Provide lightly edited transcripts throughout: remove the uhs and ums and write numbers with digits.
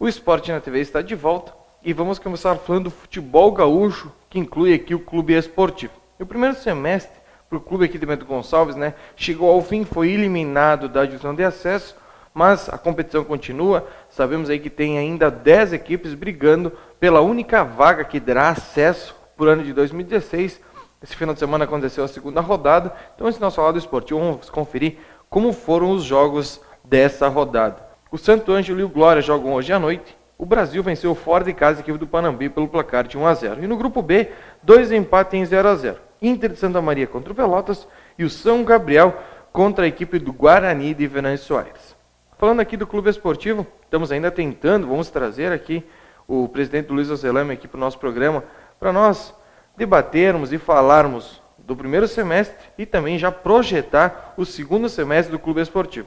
O Esporte na TV está de volta e vamos começar falando do futebol gaúcho, que inclui aqui o Clube Esportivo. E o primeiro semestre para o clube aqui de Bento Gonçalves, chegou ao fim, foi eliminado da divisão de acesso, mas a competição continua. Sabemos aí que tem ainda 10 equipes brigando pela única vaga que dará acesso por ano de 2016. Esse final de semana aconteceu a segunda rodada, então antes de nós falar do esportivo, vamos conferir como foram os jogos dessa rodada. O Santo Ângelo e o Glória jogam hoje à noite. O Brasil venceu fora de casa a equipe do Panambi pelo placar de 1-0. E no grupo B, 2 empates em 0-0. Inter de Santa Maria contra o Pelotas e o São Gabriel contra a equipe do Guarani de Venâncio Aires. Falando aqui do Clube Esportivo, estamos ainda tentando, vamos trazer aqui o presidente Luiz Ocelame aqui para o nosso programa, para nós debatermos e falarmos do primeiro semestre e também já projetar o segundo semestre do Clube Esportivo.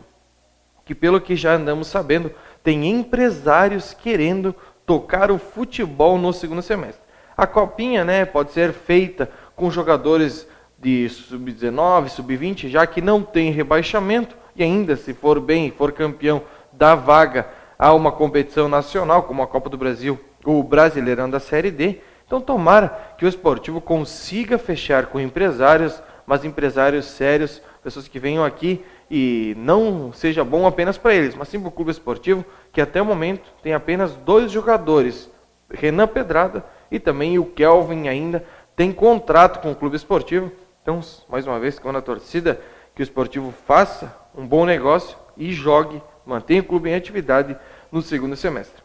Que pelo que já andamos sabendo, tem empresários querendo tocar o futebol no segundo semestre. A copinha, pode ser feita com jogadores de sub-19, sub-20, já que não tem rebaixamento e ainda, se for bem, for campeão, dá vaga a uma competição nacional, como a Copa do Brasil ou o Brasileirão da Série D. Então tomara que o esportivo consiga fechar com empresários, mas empresários sérios, pessoas que venham aqui e não seja bom apenas para eles, mas sim para o clube esportivo, que até o momento tem apenas 2 jogadores, Renan Pedrada e também o Kelvin ainda tem contrato com o clube esportivo. Então, mais uma vez, quando a torcida, que o esportivo faça um bom negócio e jogue, mantenha o clube em atividade no segundo semestre.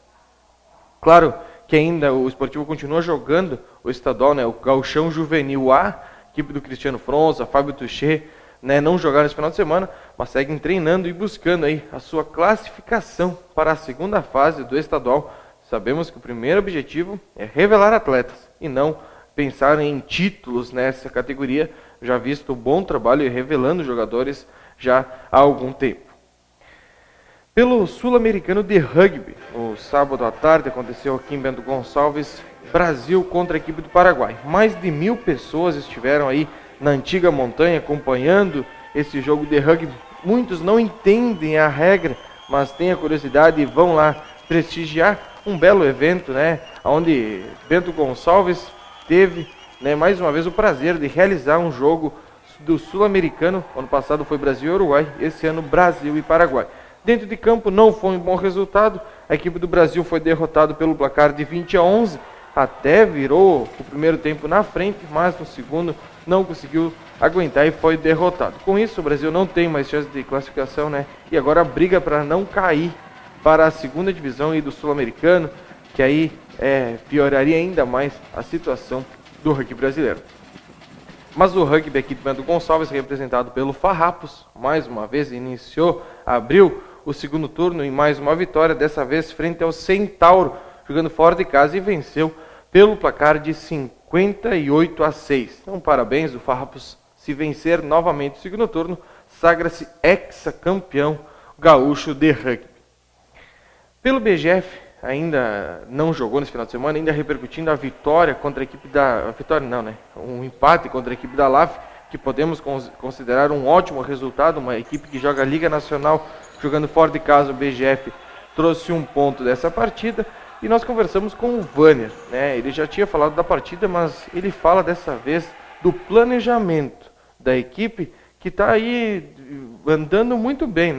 Claro que ainda o esportivo continua jogando o estadual, o Gauchão Juvenil A, equipe do Cristiano Fronza, Fábio Tuchê, não jogaram nesse final de semana, mas seguem treinando e buscando aí a sua classificação para a segunda fase do estadual. Sabemos que o primeiro objetivo é revelar atletas e não pensar em títulos nessa categoria, já visto um bom trabalho e revelando jogadores já há algum tempo. Pelo Sul-Americano de Rugby, no sábado à tarde aconteceu aqui em Bento Gonçalves, Brasil contra a equipe do Paraguai. Mais de 1000 pessoas estiveram aí na antiga montanha acompanhando esse jogo de rugby. Muitos não entendem a regra, mas têm a curiosidade e vão lá prestigiar um belo evento, onde Bento Gonçalves teve, mais uma vez o prazer de realizar um jogo do Sul-Americano. Ano passado foi Brasil e Uruguai, esse ano Brasil e Paraguai. Dentro de campo não foi um bom resultado, a equipe do Brasil foi derrotada pelo placar de 20-11, até virou o primeiro tempo na frente, mas no segundo não conseguiu aguentar e foi derrotado. Com isso, o Brasil não tem mais chance de classificação, e agora briga para não cair para a segunda divisão do Sul-Americano, que aí pioraria ainda mais a situação do rugby brasileiro. Mas o rugby aqui do Bento Gonçalves, representado pelo Farrapos, mais uma vez abriu o segundo turno em mais uma vitória, dessa vez frente ao Centauro, jogando fora de casa e venceu pelo placar de 58-6. Então, parabéns, o Farrapos, se vencer novamente o segundo turno, sagra-se ex-campeão gaúcho de rugby. Pelo BGF, ainda não jogou nesse final de semana, ainda repercutindo a vitória contra a equipe da... um empate contra a equipe da LAF, que podemos considerar um ótimo resultado, uma equipe que joga a Liga Nacional, jogando fora de casa. O BGF trouxe um ponto dessa partida, e nós conversamos com o Vâner, ele já tinha falado da partida, mas ele fala dessa vez do planejamento da equipe, que está aí andando muito bem,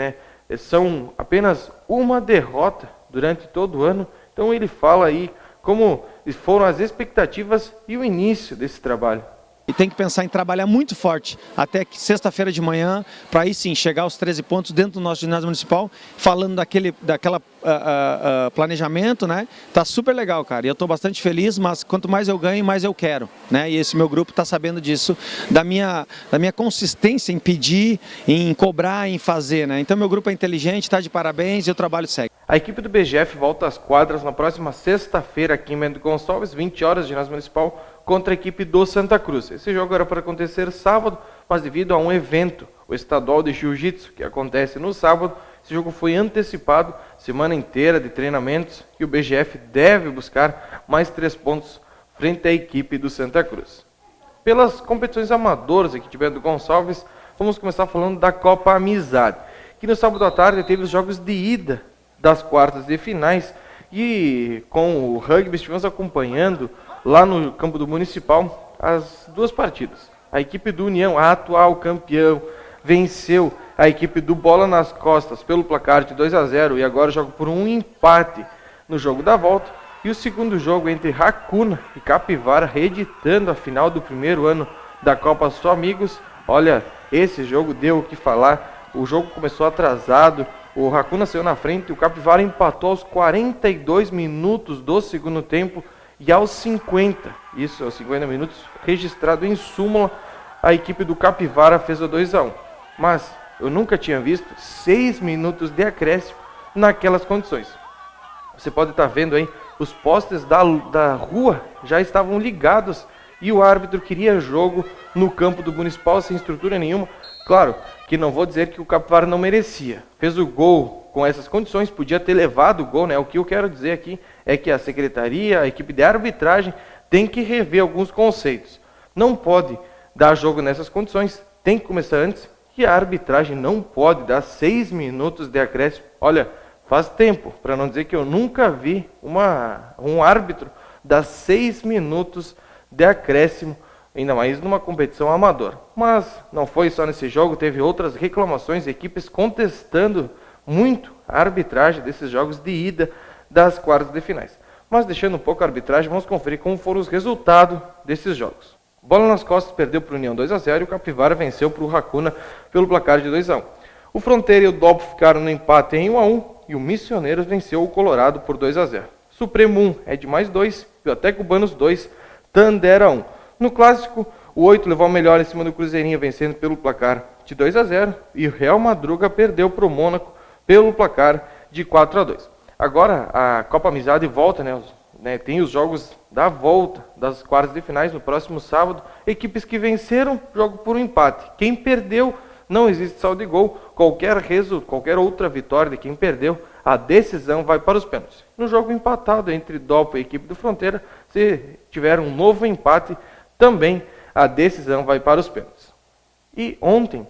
São apenas uma derrota durante todo o ano, então ele fala aí como foram as expectativas e o início desse trabalho. E tem que pensar em trabalhar muito forte até que sexta-feira de manhã, para aí sim chegar aos 13 pontos dentro do nosso ginásio municipal, falando daquela planejamento, Tá super legal, cara. E eu tô bastante feliz, mas quanto mais eu ganho, mais eu quero, E esse meu grupo tá sabendo disso, da minha consistência em pedir, em cobrar, em fazer, Então meu grupo é inteligente, tá de parabéns e o trabalho segue. A equipe do BGF volta às quadras na próxima sexta-feira aqui em Bento Gonçalves, 20 horas, ginásio municipal, contra a equipe do Santa Cruz. Esse jogo era para acontecer sábado, mas devido a um evento, o estadual de jiu-jitsu, que acontece no sábado, esse jogo foi antecipado, semana inteira de treinamentos, e o BGF deve buscar mais 3 pontos frente à equipe do Santa Cruz. Pelas competições amadoras aqui de Bento Gonçalves, vamos começar falando da Copa Amizade, que no sábado à tarde teve os jogos de ida das quartas de finais, E com o rugby estivemos acompanhando lá no campo do Municipal as duas partidas. A equipe do União, a atual campeão, venceu a equipe do Bola nas Costas pelo placar de 2-0 e agora joga por um empate no jogo da volta. E o segundo jogo entre Racuna e Capivara, reeditando a final do primeiro ano da Copa Só Amigos. Olha, esse jogo deu o que falar. O jogo começou atrasado, o Racuna saiu na frente, o Capivara empatou aos 42 minutos do segundo tempo e aos 50, isso aos 50 minutos, registrado em súmula, a equipe do Capivara fez o 2-1. Mas eu nunca tinha visto 6 minutos de acréscimo naquelas condições. Você pode estar vendo aí, os postes da rua já estavam ligados e o árbitro queria jogo no campo do Municipal sem estrutura nenhuma. Claro que não vou dizer que o Capivara não merecia. Fez o gol com essas condições, podia ter levado o gol, né? O que eu quero dizer aqui é que a secretaria, a equipe de arbitragem tem que rever alguns conceitos. Não pode dar jogo nessas condições, tem que começar antes e a arbitragem não pode dar 6 minutos de acréscimo. Olha, faz tempo, para não dizer que eu nunca vi um árbitro dar 6 minutos de acréscimo, ainda mais numa competição amadora. Mas não foi só nesse jogo, teve outras reclamações, equipes contestando muito a arbitragem desses jogos de ida das quartas de finais. Mas deixando um pouco a arbitragem, vamos conferir como foram os resultados desses jogos. Bola nas Costas perdeu para o União 2-0 e o Capivara venceu para o Racuna pelo placar de 2-1. O Fronteira e o Dopo ficaram no empate em 1-1 e o Missioneiros venceu o Colorado por 2-0. Supremo 1 é de mais 2, Biblioteca Cubanos 2, Tandera 1. No clássico, o 8 levou a melhor em cima do Cruzeirinho, vencendo pelo placar de 2-0, e o Real Madruga perdeu para o Mônaco pelo placar de 4-2. Agora a Copa Amizade volta, né, tem os jogos da volta das quartas de finais no próximo sábado. Equipes que venceram jogam por um empate. Quem perdeu, não existe saldo de gol. Qualquer outra vitória de quem perdeu, a decisão vai para os pênaltis. No jogo empatado entre Dopo e a equipe do Fronteira, se tiver um novo empate, também a decisão vai para os pênaltis. E ontem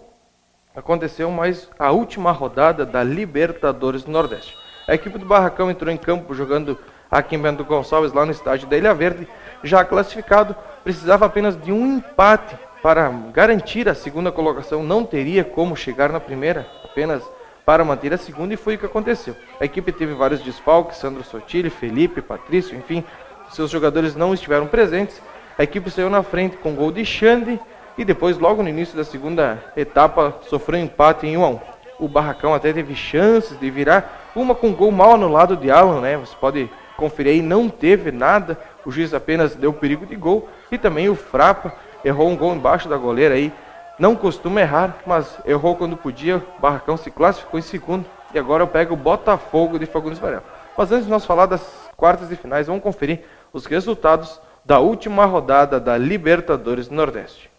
aconteceu mais a última rodada da Libertadores do Nordeste. A equipe do Barracão entrou em campo jogando aqui em Bento Gonçalves, lá no estádio da Ilha Verde, já classificado, precisava apenas de um empate para garantir a segunda colocação, não teria como chegar na primeira, apenas para manter a segunda, e foi o que aconteceu. A equipe teve vários desfalques, Sandro Sotile, Felipe, Patrício, enfim, seus jogadores não estiveram presentes. A equipe saiu na frente com gol de Xande e depois, logo no início da segunda etapa, sofreu empate em 1-1. O Barracão até teve chances de virar, uma com gol mal anulado de Alan, né? Você pode conferir aí, não teve nada, o juiz apenas deu perigo de gol, e também o Frapa errou um gol embaixo da goleira aí, não costuma errar, mas errou quando podia. O Barracão se classificou em segundo, e agora eu pego o Botafogo de Fagundes Varela. Mas antes de nós falar das quartas de finais, vamos conferir os resultados da última rodada da Libertadores do Nordeste.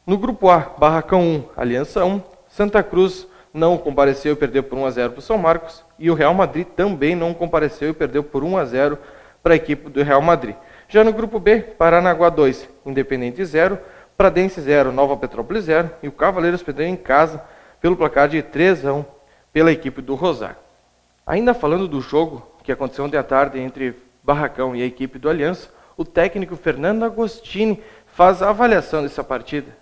No grupo A, Barracão 1, Aliança 1, Santa Cruz não compareceu e perdeu por 1-0 para o São Marcos, e o Real Madrid também não compareceu e perdeu por 1-0 para a equipe do Real Madrid. Já no grupo B, Paranaguá 2, Independente 0, Pradense 0, Nova Petrópolis 0, e o Cavaleiros perdeu em casa pelo placar de 3-1 pela equipe do Rosário. Ainda falando do jogo que aconteceu ontem à tarde entre Barracão e a equipe do Aliança, o técnico Fernando Agostini faz a avaliação dessa partida.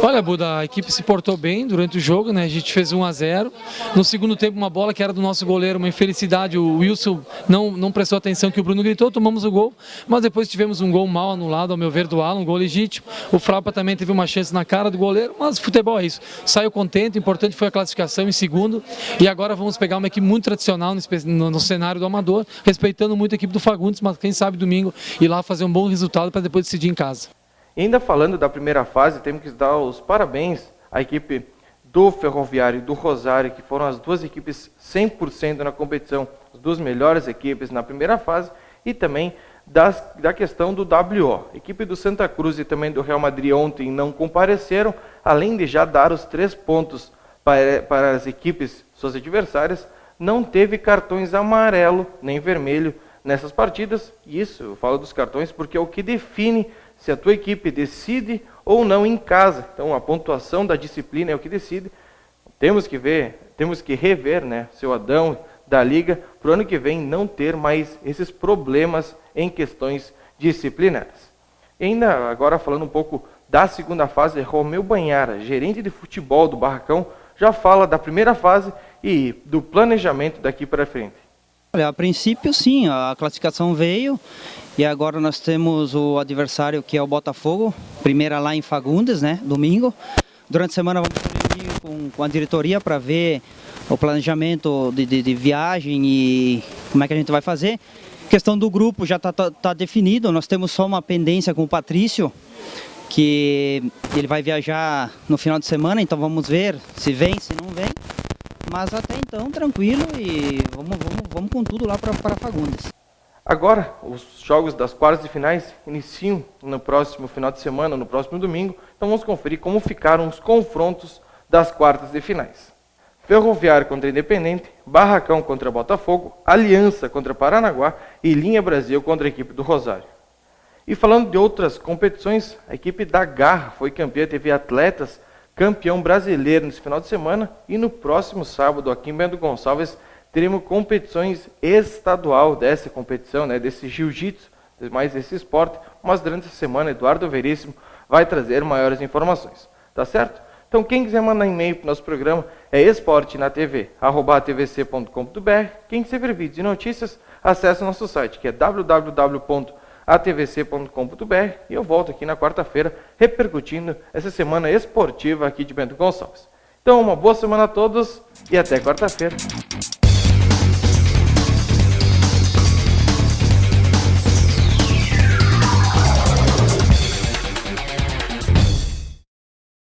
Olha, Buda, a equipe se portou bem durante o jogo, né? A gente fez 1-0. No segundo tempo, uma bola que era do nosso goleiro, uma infelicidade. O Wilson não prestou atenção que o Bruno gritou, tomamos o gol. Mas depois tivemos um gol mal anulado, ao meu ver, do Alan, um gol legítimo. O Frapa também teve uma chance na cara do goleiro, mas futebol é isso. Saiu contente, o importante foi a classificação em segundo. E agora vamos pegar uma equipe muito tradicional no cenário do Amador, respeitando muito a equipe do Fagundes, mas quem sabe domingo ir lá fazer um bom resultado para depois decidir em casa. E ainda falando da primeira fase, temos que dar os parabéns à equipe do Ferroviário e do Rosário, que foram as duas equipes 100% na competição, as duas melhores equipes na primeira fase, e também da questão do WO. A equipe do Santa Cruz e também do Real Madrid ontem não compareceram, além de já dar os 3 pontos para as equipes, suas adversárias, não teve cartões amarelo nem vermelho nessas partidas. E isso, eu falo dos cartões porque é o que define se a tua equipe decide ou não em casa. Então a pontuação da disciplina é o que decide. Temos que rever, né? Seu Adão da liga para o ano que vem não ter mais esses problemas em questões disciplinares. E ainda agora falando um pouco da segunda fase, Romeu Banhara, gerente de futebol do Barracão, já fala da primeira fase e do planejamento daqui para frente. Olha, a princípio sim, a classificação veio e agora nós temos o adversário que é o Botafogo, primeira lá em Fagundes, né, domingo. Durante a semana vamos reunir com a diretoria para ver o planejamento de viagem e como é que a gente vai fazer. A questão do grupo já tá definido, nós temos só uma pendência com o Patrício, que ele vai viajar no final de semana, então vamos ver se vem, se não vem. Mas até então, tranquilo e vamos com tudo lá para Fagundes. Agora, os jogos das quartas de finais iniciam no próximo final de semana, no próximo domingo. Então vamos conferir como ficaram os confrontos das quartas de finais. Ferroviário contra Independente, Barracão contra Botafogo, Aliança contra Paranaguá e Linha Brasil contra a equipe do Rosário. E falando de outras competições, a equipe da Garra foi campeã, teve atletas campeão brasileiro nesse final de semana e no próximo sábado aqui em Bento Gonçalves teremos competições estadual dessa competição, né, desse jiu-jitsu, mais desse esporte, mas durante essa semana Eduardo Veríssimo vai trazer maiores informações, tá certo? Então quem quiser mandar e-mail para o nosso programa é esportenatv@atvc.com.br. Quem quiser ver vídeos e notícias, acesse o nosso site que é www.atvc.com.br e eu volto aqui na quarta-feira repercutindo essa semana esportiva aqui de Bento Gonçalves. Então uma boa semana a todos e até quarta-feira.